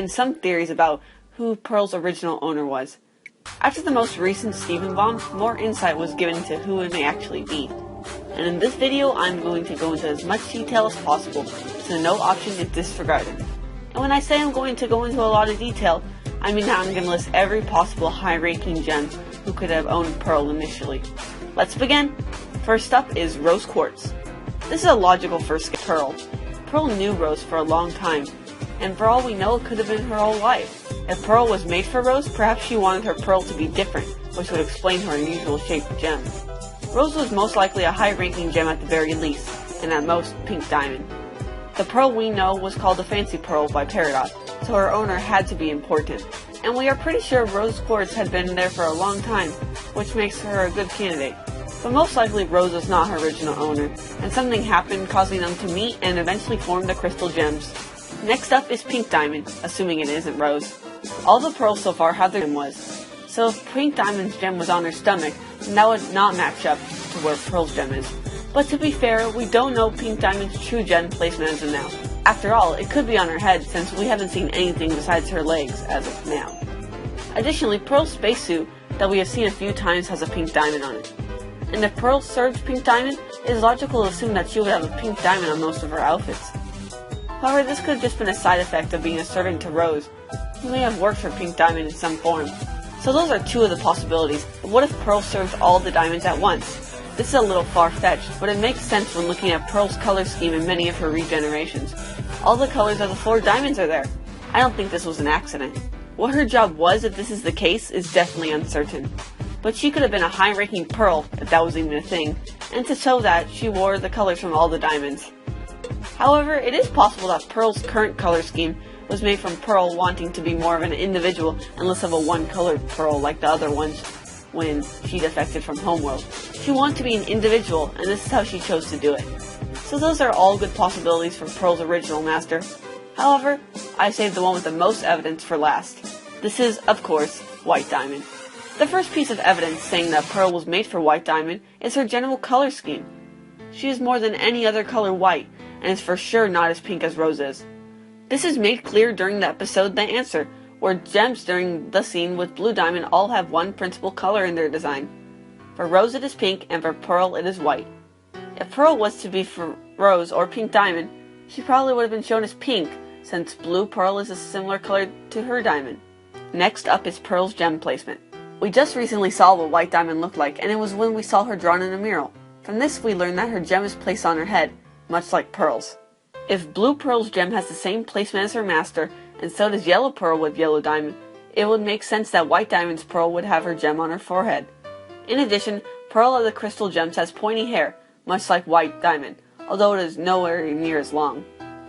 and some theories about who Pearl's original owner was. After the most recent Steven bomb, more insight was given to who it may actually be. And in this video, I'm going to go into as much detail as possible, so no option is disregarded. And when I say I'm going to go into a lot of detail, I mean that I'm going to list every possible high-ranking gem who could have owned Pearl initially. Let's begin! First up is Rose Quartz. This is a logical first guess. Pearl knew Rose for a long time, and for all we know, it could have been her whole life. If Pearl was made for Rose, perhaps she wanted her Pearl to be different, which would explain her unusual shaped gem. Rose was most likely a high-ranking gem at the very least, and at most, pink diamond. The Pearl we know was called the Fancy Pearl by Peridot, so her owner had to be important. And we are pretty sure Rose Quartz had been there for a long time, which makes her a good candidate. But most likely Rose was not her original owner, and something happened causing them to meet and eventually form the crystal gems. Next up is Pink Diamond, assuming it isn't Rose. All the pearls so far have their gem was. So if Pink Diamond's gem was on her stomach, then that would not match up to where Pearl's gem is. But to be fair, we don't know Pink Diamond's true gem placement as of now. After all, it could be on her head since we haven't seen anything besides her legs as of now. Additionally, Pearl's spacesuit that we have seen a few times has a pink diamond on it. And if Pearl served Pink Diamond, it is logical to assume that she would have a pink diamond on most of her outfits. However, this could have just been a side effect of being a servant to Rose, who may have worked for Pink Diamond in some form. So those are two of the possibilities, but what if Pearl served all the diamonds at once? This is a little far-fetched, but it makes sense when looking at Pearl's color scheme in many of her regenerations. All the colors of the 4 diamonds are there. I don't think this was an accident. What her job was, if this is the case, is definitely uncertain. But she could have been a high-ranking Pearl, if that was even a thing, and to show that, she wore the colors from all the diamonds. However, it is possible that Pearl's current color scheme was made from Pearl wanting to be more of an individual and less of a one-colored Pearl like the other ones when she defected from Homeworld. She wanted to be an individual, and this is how she chose to do it. So those are all good possibilities for Pearl's original master. However, I saved the one with the most evidence for last. This is, of course, White Diamond. The first piece of evidence saying that Pearl was made for White Diamond is her general color scheme. She is more than any other color white, and is for sure not as pink as Rose is. This is made clear during the episode The Answer, where gems during the scene with Blue Diamond all have one principal color in their design. For Rose it is pink, and for Pearl it is white. If Pearl was to be for Rose or Pink Diamond, she probably would have been shown as pink, since Blue Pearl is a similar color to her diamond. Next up is Pearl's gem placement. We just recently saw what White Diamond looked like, and it was when we saw her drawn in a mural. From this we learned that her gem is placed on her head, much like Pearl's. If Blue Pearl's gem has the same placement as her master, and so does Yellow Pearl with Yellow Diamond, it would make sense that White Diamond's Pearl would have her gem on her forehead. In addition, Pearl of the Crystal Gems has pointy hair, much like White Diamond, although it is nowhere near as long.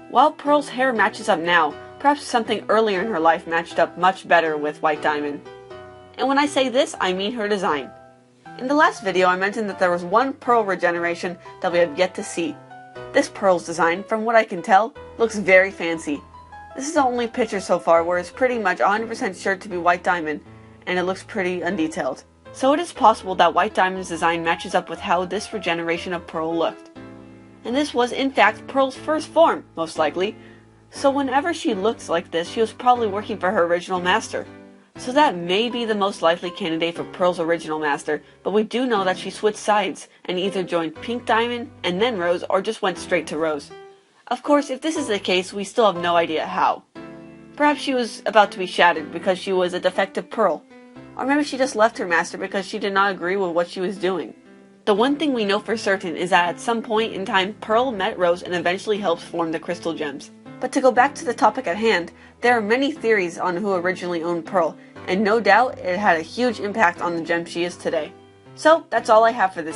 While Pearl's hair matches up now, perhaps something earlier in her life matched up much better with White Diamond. And when I say this, I mean her design. In the last video I mentioned that there was one Pearl regeneration that we have yet to see. This Pearl's design, from what I can tell, looks very fancy. This is the only picture so far where it's pretty much 100% sure to be White Diamond, and it looks pretty undetailed. So it is possible that White Diamond's design matches up with how this regeneration of Pearl looked. And this was in fact Pearl's first form, most likely, so whenever she looked like this, she was probably working for her original master. So that may be the most likely candidate for Pearl's original master, but we do know that she switched sides and either joined Pink Diamond and then Rose, or just went straight to Rose. Of course, if this is the case, we still have no idea how. Perhaps she was about to be shattered because she was a defective Pearl. Or maybe she just left her master because she did not agree with what she was doing. The one thing we know for certain is that at some point in time, Pearl met Rose and eventually helped form the Crystal Gems. But to go back to the topic at hand, there are many theories on who originally owned Pearl, and no doubt it had a huge impact on the gem she is today. So, that's all I have for this.